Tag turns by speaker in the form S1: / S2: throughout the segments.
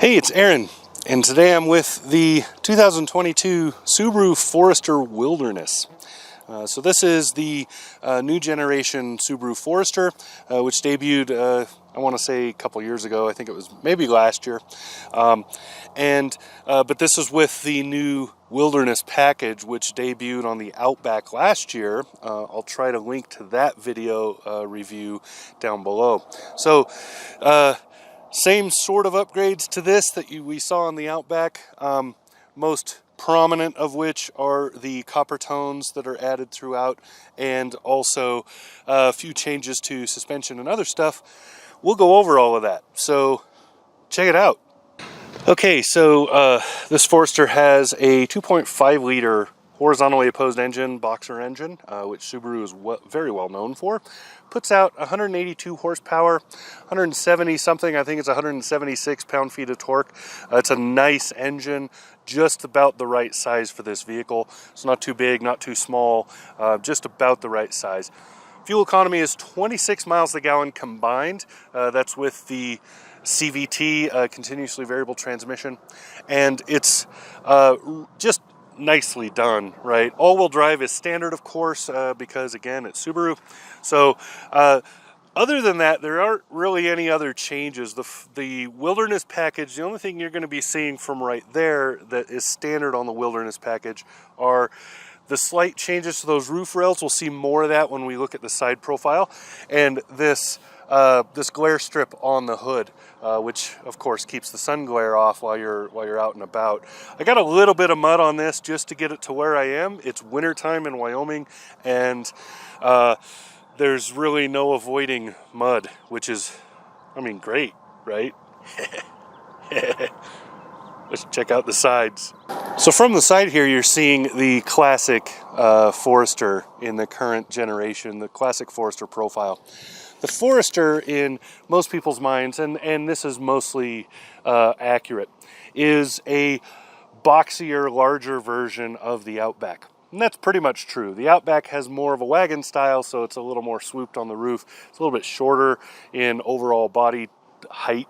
S1: Hey, it's Aaron, and today I'm with the 2022 Subaru Forester Wilderness. So this is the new generation Subaru Forester, which debuted, I want to say a couple years ago. I think it was maybe last year. But this is with the new Wilderness package, which debuted on the Outback last year. I'll try to link to that video review down below. So, same sort of upgrades to this that we saw on the Outback, most prominent of which are the copper tones that are added throughout, and also a few changes to suspension and other stuff. We'll go over all of that, so check it out. Okay, so this Forester has a 2.5 liter horizontally opposed engine, boxer engine, which Subaru is very well known for. Puts out 182 horsepower, 170 something, I think it's 176 pound-feet of torque. It's a nice engine, just about the right size for this vehicle. It's not too big, not too small, just about the right size. Fuel economy is 26 miles a gallon combined. That's with the CVT, continuously variable transmission, and it's just nicely done, right? All-wheel drive is standard, of course, because again, it's Subaru. So other than that, there aren't really any other changes. The Wilderness package, the only thing you're going to be seeing from right there that is standard on the Wilderness package are the slight changes to those roof rails. We'll see more of that when we look at the side profile, and this glare strip on the hood, which of course keeps the sun glare off while you're out and about. I got a little bit of mud on this just to get it to where I am. It's wintertime in Wyoming, and there's really no avoiding mud, which is, I mean, great, right? Let's check out the sides. So from the side here, you're seeing the classic Forester in the current generation, the classic Forester profile. The Forester, in most people's minds, and this is mostly accurate, is a boxier, larger version of the Outback. And that's pretty much true. The Outback has more of a wagon style, so it's a little more swooped on the roof. It's a little bit shorter in overall body height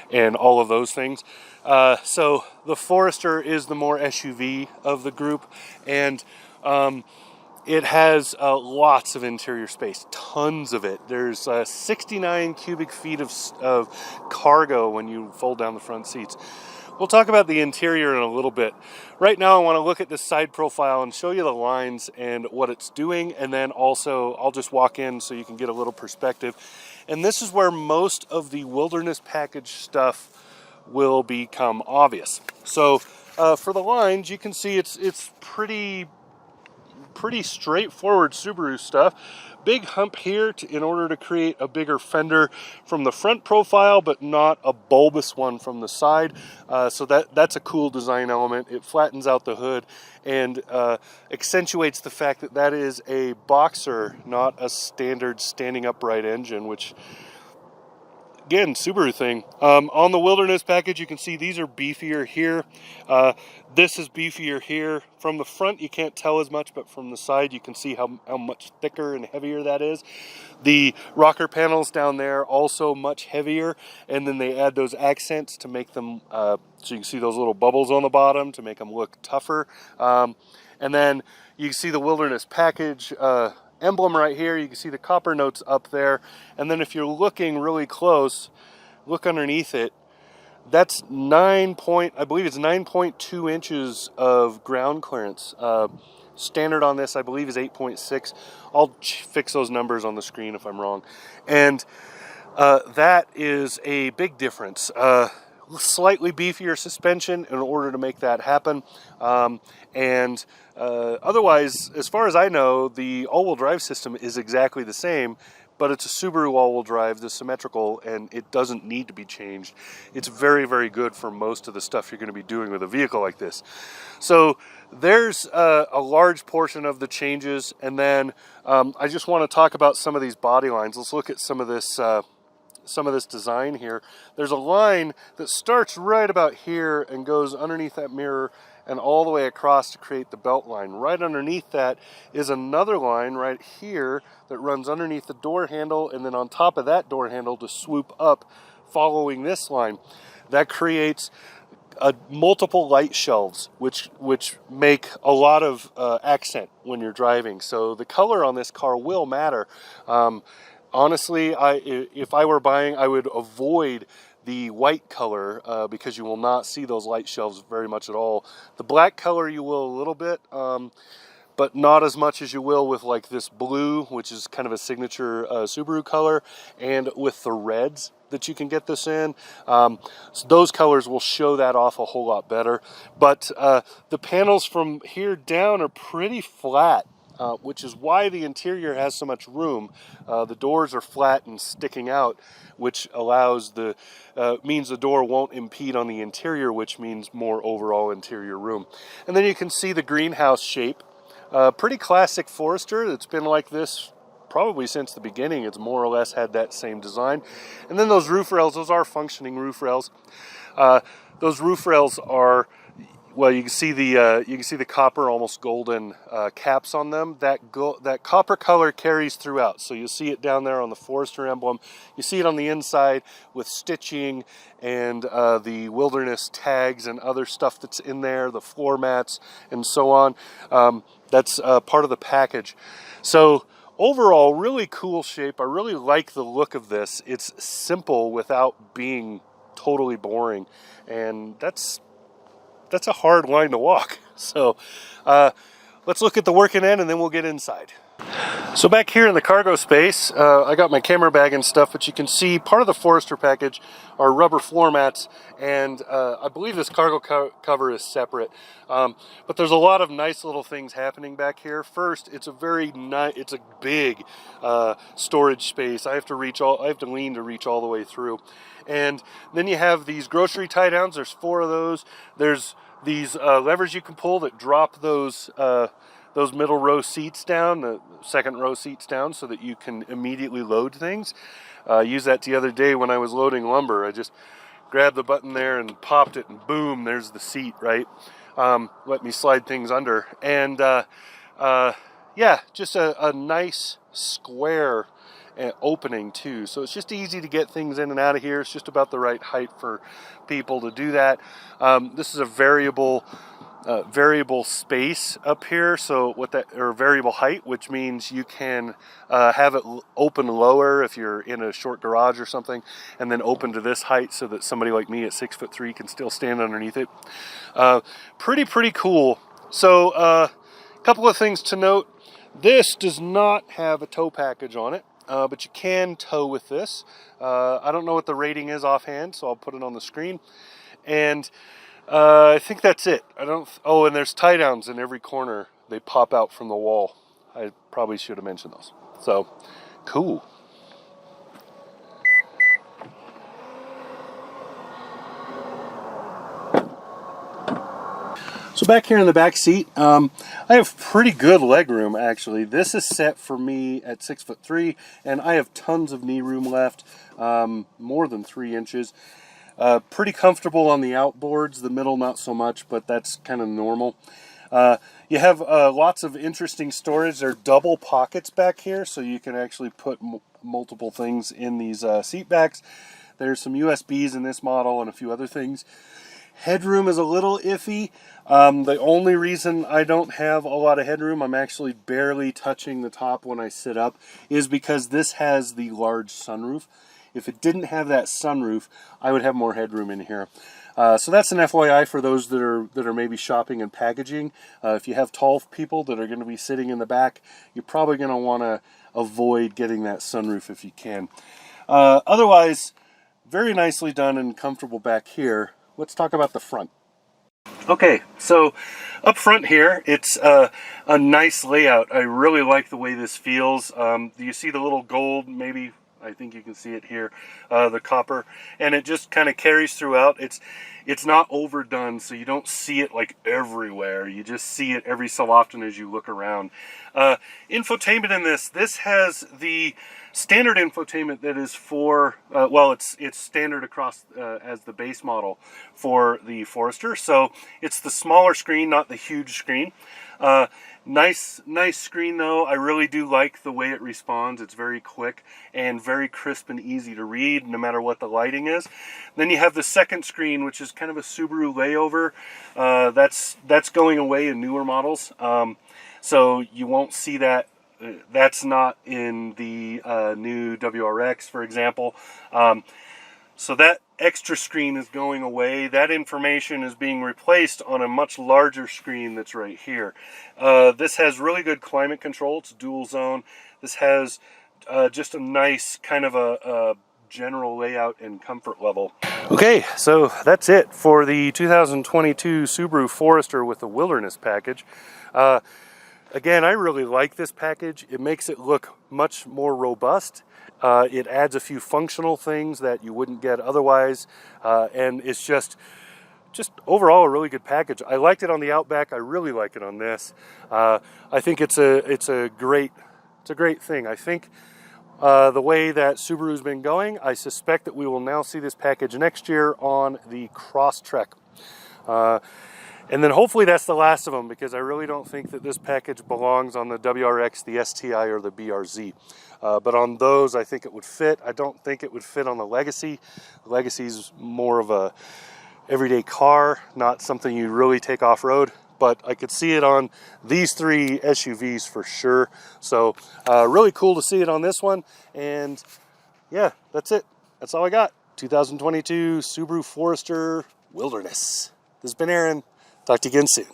S1: and all of those things. So the Forester is the more SUV of the group, and it has lots of interior space, tons of it. There's 69 cubic feet of cargo when you fold down the front seats. We'll talk about the interior in a little bit. Right now I want to look at this side profile and show you the lines and what it's doing, and then also I'll just walk in so you can get a little perspective. And this is where most of the Wilderness package stuff will become obvious. So for the lines, you can see it's pretty straightforward Subaru stuff. Big hump here in order to create a bigger fender from the front profile, but not a bulbous one from the side. So that's a cool design element. It flattens out the hood and accentuates the fact that that is a boxer, not a standard standing upright engine, which, again, Subaru thing. On the Wilderness package, you can see these are beefier here. This is beefier here. From the front, you can't tell as much, but from the side, you can see how much thicker and heavier that is. The rocker panels down there, also much heavier, and then they add those accents to make them, so you can see those little bubbles on the bottom to make them look tougher. And then you can see the Wilderness package emblem right here. You can see the copper notes up there, and then if you're looking really close, look underneath it. That's I believe it's 9.2 inches of ground clearance. Standard on this, I believe, is 8.6. I'll fix those numbers on the screen if I'm wrong. And that is a big difference. Slightly beefier suspension in order to make that happen. Otherwise, as far as I know, the all-wheel drive system is exactly the same, but it's a Subaru all-wheel drive, the symmetrical, and it doesn't need to be changed. It's very, very good for most of the stuff you're going to be doing with a vehicle like this. So there's a large portion of the changes, and then I just want to talk about some of these body lines. Let's look at some of this design here. There's a line that starts right about here and goes underneath that mirror and all the way across to create the belt line. Right underneath that is another line right here that runs underneath the door handle, and then on top of that door handle to swoop up following this line. that creates multiple light shelves, which make a lot of accent when you're driving. So the color on this car will matter. Honestly, if I were buying, I would avoid the white color because you will not see those light shelves very much at all. The black color you will a little bit, but not as much as you will with like this blue, which is kind of a signature Subaru color, and with the reds that you can get this in. So those colors will show that off a whole lot better. But the panels from here down are pretty flat. Which is why the interior has so much room. The doors are flat and sticking out, which allows means the door won't impede on the interior, which means more overall interior room. And then you can see the greenhouse shape. Pretty classic Forester. It's been like this probably since the beginning. It's more or less had that same design. And then those roof rails, those are functioning roof rails. Those roof rails are, well, you can see the copper, almost golden caps on them. That copper color carries throughout, so you see it down there on the Forester emblem. You see it on the inside with stitching and the Wilderness tags and other stuff that's in there, the floor mats and so on. That's part of the package. So overall, really cool shape. I really like the look of this. It's simple without being totally boring, and that's a hard line to walk. So let's look at the working end and then we'll get inside. So back here in the cargo space, I got my camera bag and stuff, but you can see part of the Forester package are rubber floor mats, and I believe this cargo cover is separate. But there's a lot of nice little things happening back here. First, it's a it's a big storage space. I have to lean to reach all the way through. And then you have these grocery tie downs. There's 4 of those. There's these levers you can pull that drop those middle row seats down, the second row seats down, so that you can immediately load things. Used that the other day when I was loading lumber. I just grabbed the button there and popped it, and boom, there's the seat, right? Let me slide things under. And yeah, just a nice square opening too. So it's just easy to get things in and out of here. It's just about the right height for people to do that. This is a variable space up here, so or variable height, which means you can have it open lower if you're in a short garage or something, and then open to this height so that somebody like me at 6'3" can still stand underneath it. Pretty cool. So a couple of things to note. This does not have a tow package on it, but you can tow with this. I don't know what the rating is offhand, so I'll put it on the screen. And I think that's it. Oh, and there's tie downs in every corner. They pop out from the wall. I probably should have mentioned those. So, cool. So back here in the back seat, I have pretty good leg room actually. This is set for me at 6'3", and I have tons of knee room left, more than 3 inches. Pretty comfortable on the outboards, the middle not so much, but that's kind of normal. You have lots of interesting storage. There are double pockets back here, so you can actually put multiple things in these seat backs. There's some USBs in this model and a few other things. Headroom is a little iffy. The only reason I don't have a lot of headroom, I'm actually barely touching the top when I sit up, is because this has the large sunroof. If it didn't have that sunroof, I would have more headroom in here. So that's an FYI for those that are maybe shopping and packaging. If you have tall people that are going to be sitting in the back, you're probably going to want to avoid getting that sunroof if you can. Otherwise, very nicely done and comfortable back here. Let's talk about the front. Okay, so up front here, it's a nice layout. I really like the way this feels. You see the little gold, maybe, I think you can see it here, the copper, and it just kind of carries throughout. It's not overdone, so you don't see it like everywhere. You just see it every so often as you look around. Infotainment in this has the standard infotainment that is for, well, it's standard across as the base model for the Forester. So it's the smaller screen, not the huge screen. Nice screen though. I really do like the way it responds. It's very quick and very crisp and easy to read no matter what the lighting is. Then you have the second screen, which is kind of a Subaru layover. That's going away in newer models. So you won't see that. That's not in the new WRX, for example. So that extra screen is going away. That information is being replaced on a much larger screen that's right here. This has really good climate control. It's dual zone. This has just a nice kind of a general layout and comfort level. Okay, so that's it for the 2022 Subaru Forester with the Wilderness package. Again, I really like this package. It makes it look much more robust. It adds a few functional things that you wouldn't get otherwise, and it's just overall a really good package. I liked it on the Outback. I really like it on this. I think it's a great thing. I think the way that Subaru's been going, I suspect that we will now see this package next year on the Crosstrek. And then hopefully that's the last of them, because I really don't think that this package belongs on the WRX, the STI, or the BRZ. But on those, I think it would fit. I don't think it would fit on the Legacy. The Legacy's more of a everyday car, not something you really take off-road. But I could see it on these three SUVs for sure. So really cool to see it on this one. And yeah, that's it. That's all I got. 2022 Subaru Forester Wilderness. This has been Aaron. Talk to you again soon.